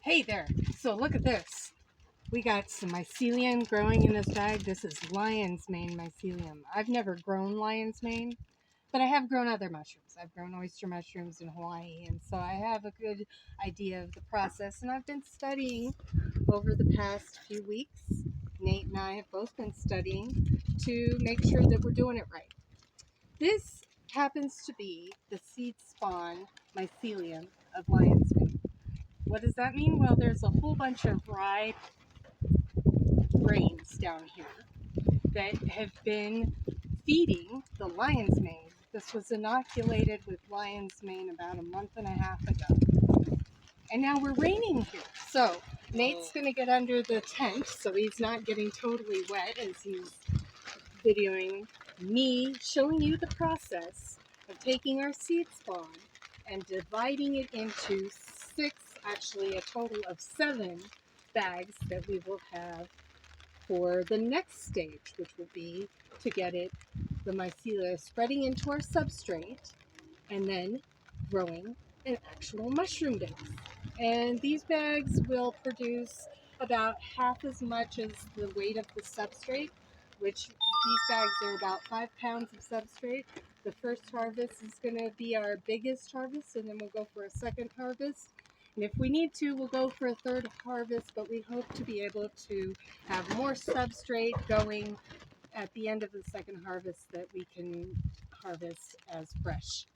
Hey there. So look at this. We got some mycelium growing in this bag. This is lion's mane mycelium. I've never grown lion's mane, but I have grown other mushrooms. I've grown oyster mushrooms in Hawaii, and so I have a good idea of the process. And I've been studying over the past few weeks. Nate and I have both been studying to make sure that we're doing it right. This happens to be the seed spawn mycelium of lion's mane. What does that mean? Well, there's a whole bunch of rye grains down here that have been feeding the lion's mane. This was inoculated with lion's mane about a month and a half ago. And now we're raining here. So Nate's going to get under the tent so he's not getting totally wet as he's videoing me showing you the process of taking our seed spawn and dividing it into 6, actually a total of 7 bags that we will have for the next stage, which will be to get it, the mycelia, spreading into our substrate and then growing an actual mushroom base. And these bags will produce about half as much as the weight of the substrate, which these bags are about 5 pounds of substrate. The first harvest is going to be our biggest harvest, and then we'll go for a second harvest. And if we need to, we'll go for a third harvest, but we hope to be able to have more substrate going at the end of the second harvest that we can harvest as fresh.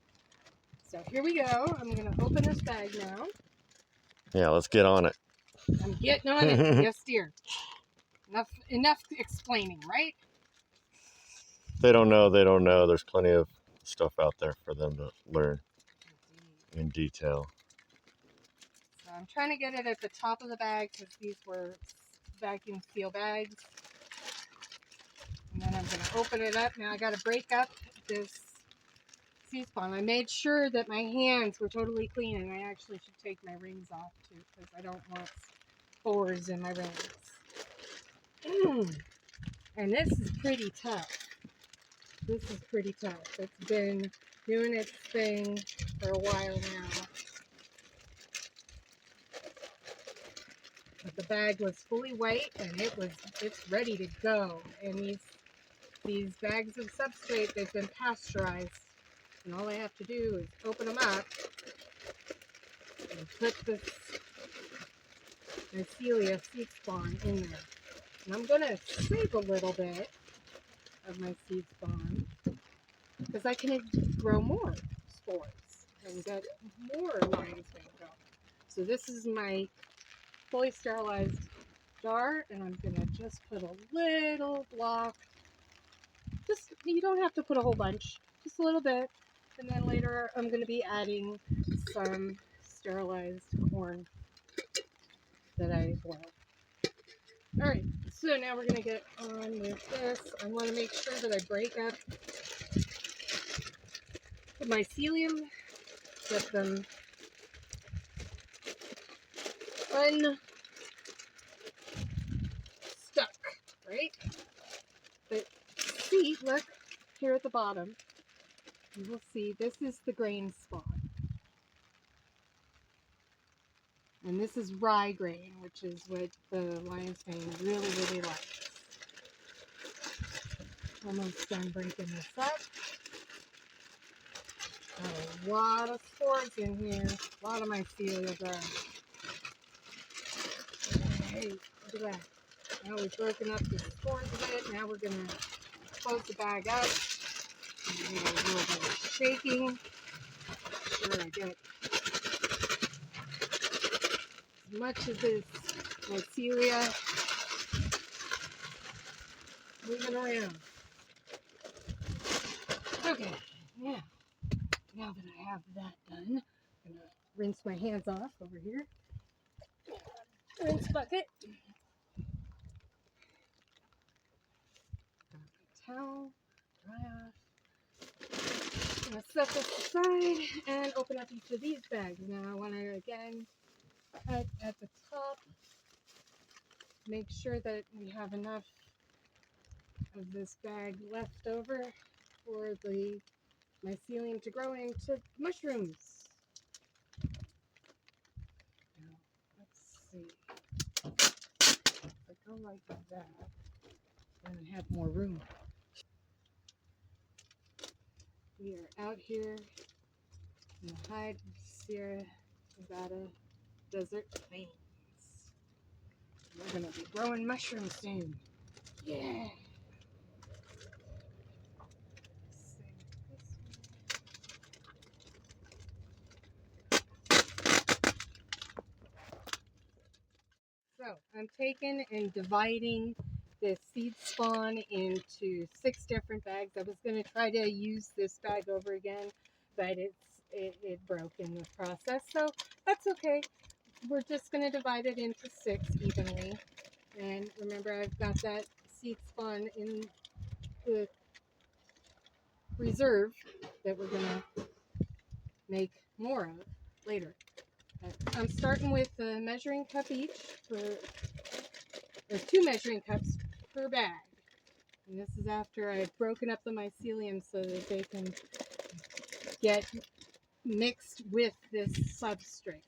So here we go. I'm going to open this bag now. Yeah, let's get on it. I'm getting on it. Yes, dear. Enough explaining, right? They don't know. They don't know. There's plenty of stuff out there for them to learn in detail. So I'm trying to get it at the top of the bag because these were vacuum seal bags. And then I'm going to open it up. Now I got to break up this seed spawn. I made sure that my hands were totally clean, and I actually should take my rings off too because I don't want spores in my rings. And this is pretty tough. This is pretty tough. It's been doing its thing for a while now. But the bag was fully white and it's ready to go. And these bags of substrate, they've been pasteurized. And all I have to do is open them up and put this mycelia seed spawn in there. And I'm going to save a little bit of my seed spawn because I can grow more spores and get more lion's mane going. So this is my fully sterilized jar, and I'm going to just put a little block. Just, you don't have to put a whole bunch, just a little bit. And then later I'm going to be adding some sterilized corn that I boiled. Alright, so now we're going to get on with this. I want to make sure that I break up the mycelium, get them unstuck, right? But see, look, here at the bottom, you will see this is the grain spawn. And this is rye grain, which is what the lion's mane really, really likes. Almost done breaking this up. Got a lot of spores in here. A lot of mycelia there. Hey, look at that. Now we've broken up the spores a bit. Now we're going to close the bag up. I'm going to do a little bit of shaking. Make sure I get as much of this mycelia moving around. Okay, now that I have that done, I'm going to rinse my hands off over here. Rinse bucket. Towel, dry off. I'm going to set this aside and open up each of these bags. Now I want to again cut at the top. Make sure that we have enough of this bag left over for the mycelium to grow into mushrooms. Now, let's see. If I go like that, then I have more room. We are out here in the high Sierra Nevada desert plains. We're gonna be growing mushrooms soon. Yeah. So I'm taking and dividing the seed spawn into 6 different bags. I was going to try to use this bag over again, but it broke in the process. So that's okay. We're just going to divide it into 6 evenly. And remember, I've got that seed spawn in the reserve that we're going to make more of later. I'm starting with a measuring cup each or 2 measuring cups per bag. And this is after I've broken up the mycelium so that they can get mixed with this substrate.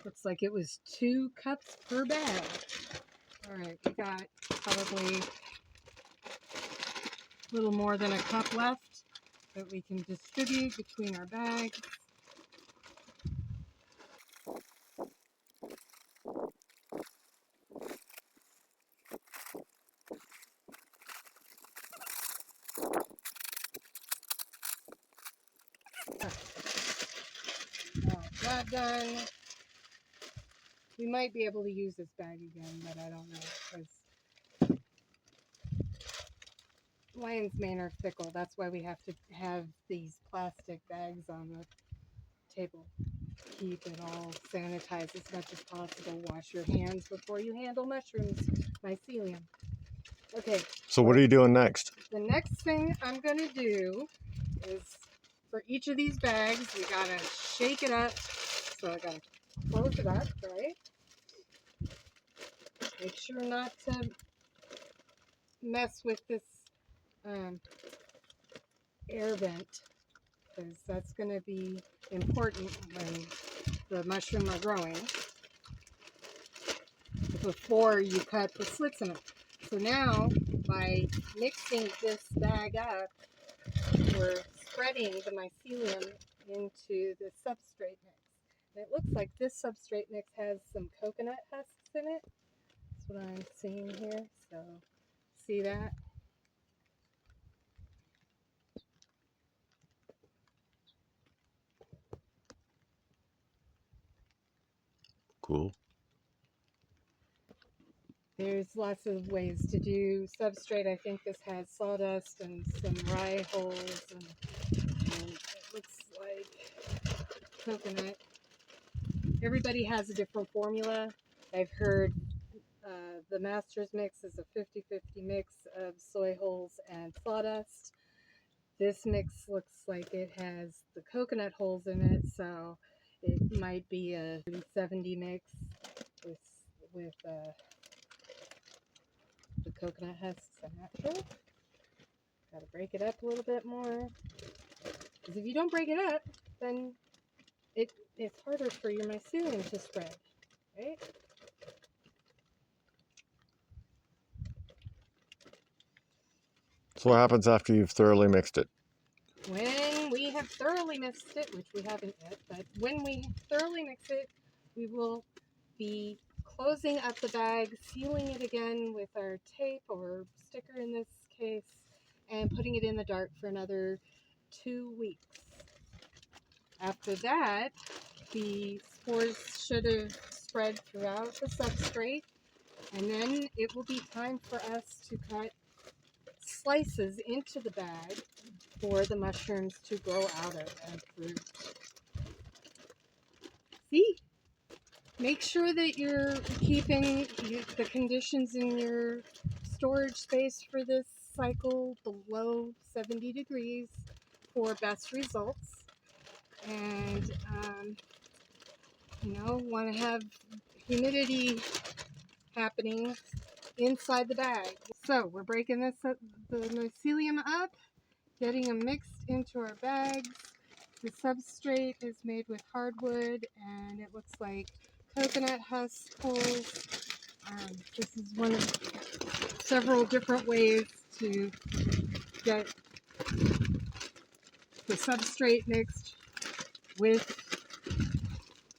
Looks like it was 2 cups per bag. All right, we got probably a little more than a cup left that we can distribute between our bags. That done. We might be able to use this bag again, but I don't know because lion's mane are fickle. That's why we have to have these plastic bags on the table. Keep it all sanitized as much as possible. Wash your hands before you handle mushrooms, mycelium. Okay. So what are you doing next? The next thing I'm going to do is for each of these bags, we got to shake it up. So I got to close it up, right? Make sure not to mess with this air vent because that's going to be important when the mushroom are growing before you cut the slits in it. So now, by mixing this bag up, we're spreading the mycelium into the substrate mix. And it looks like this substrate mix has some coconut husks in it. That's what I'm seeing here. So, see that? Cool. There's lots of ways to do substrate. I think this has sawdust and some rye hulls, and it looks like coconut. Everybody has a different formula. I've heard the master's mix is a 50-50 mix of soy hulls and sawdust. This mix looks like it has the coconut hulls in it, so it might be a 30-70 mix with the coconut husks. I'm not sure. Got to break it up a little bit more. Because if you don't break it up, then it's harder for your mycelium to spread, right? So what happens after you've thoroughly mixed it? When we have thoroughly mixed it, which we haven't yet, but when we thoroughly mix it, we will be closing up the bag, sealing it again with our tape or sticker in this case, and putting it in the dark for another 2 weeks. After that, the spores should have spread throughout the substrate, and then it will be time for us to cut slices into the bag for the mushrooms to grow out of and fruit. See? Make sure that you're keeping the conditions in your storage space for this cycle below 70 degrees for best results. and want to have humidity happening inside the bag. So we're breaking the mycelium up, getting them mixed into our bags. The substrate is made with hardwood, and it looks like coconut husk holes. This is one of several different ways to get the substrate mixed with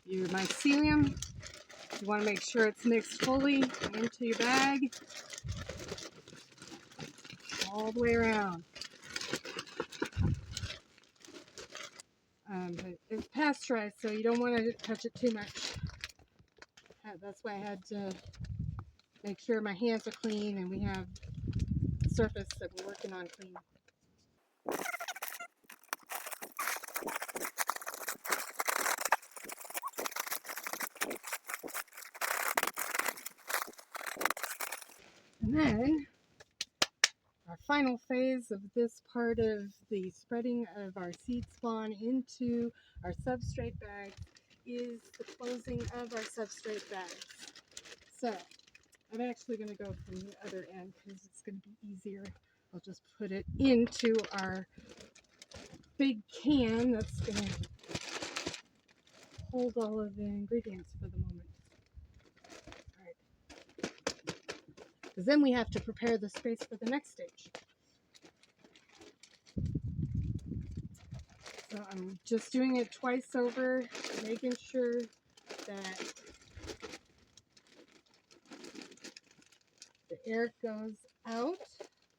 your mycelium. You want to make sure it's mixed fully into your bag, all the way around. But it's pasteurized, so you don't want to touch it too much. That's why I had to make sure my hands are clean and we have the surface that we're working on clean. And then our final phase of this part of the spreading of our seed spawn into our substrate bags is the closing of our substrate bags. So I'm actually going to go from the other end because it's going to be easier. I'll just put it into our big can that's going to hold all of the ingredients for the moment. Because then we have to prepare the space for the next stage. So I'm just doing it twice over, making sure that the air goes out.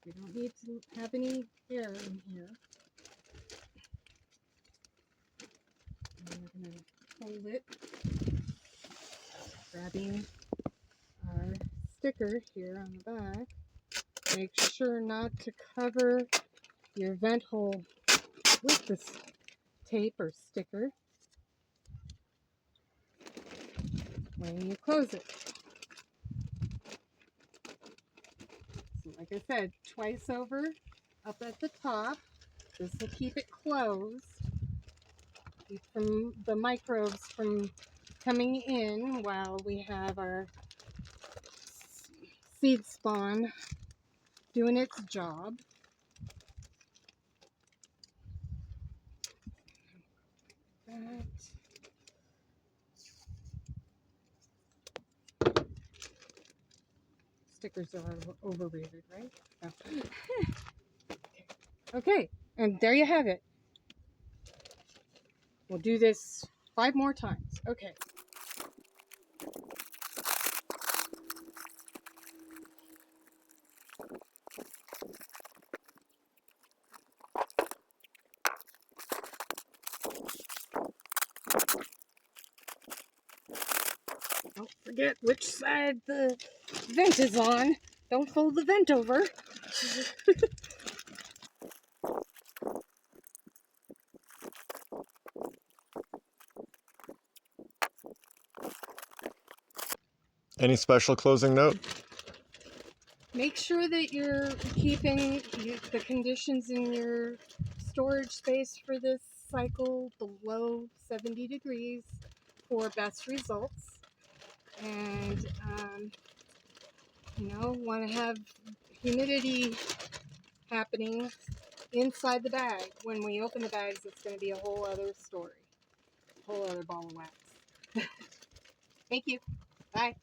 We don't need to have any air in here. And we're going to hold it, grabbing our sticker here on the back. Make sure not to cover your vent hole with this tape or sticker when you close it. So like I said, twice over, up at the top. This will keep it closed, keep from the microbes from coming in while we have our seed spawn doing its job. That. Stickers are overrated, right? Oh. Okay, and there you have it. We'll do this 5 more times. Okay. Don't forget which side the vent is on. Don't fold the vent over. Any special closing note? Make sure that you're keeping the conditions in your storage space for this cycle below 70 degrees for best results. And, want to have humidity happening inside the bag. When we open the bags, it's going to be a whole other story, a whole other ball of wax. Thank you. Bye.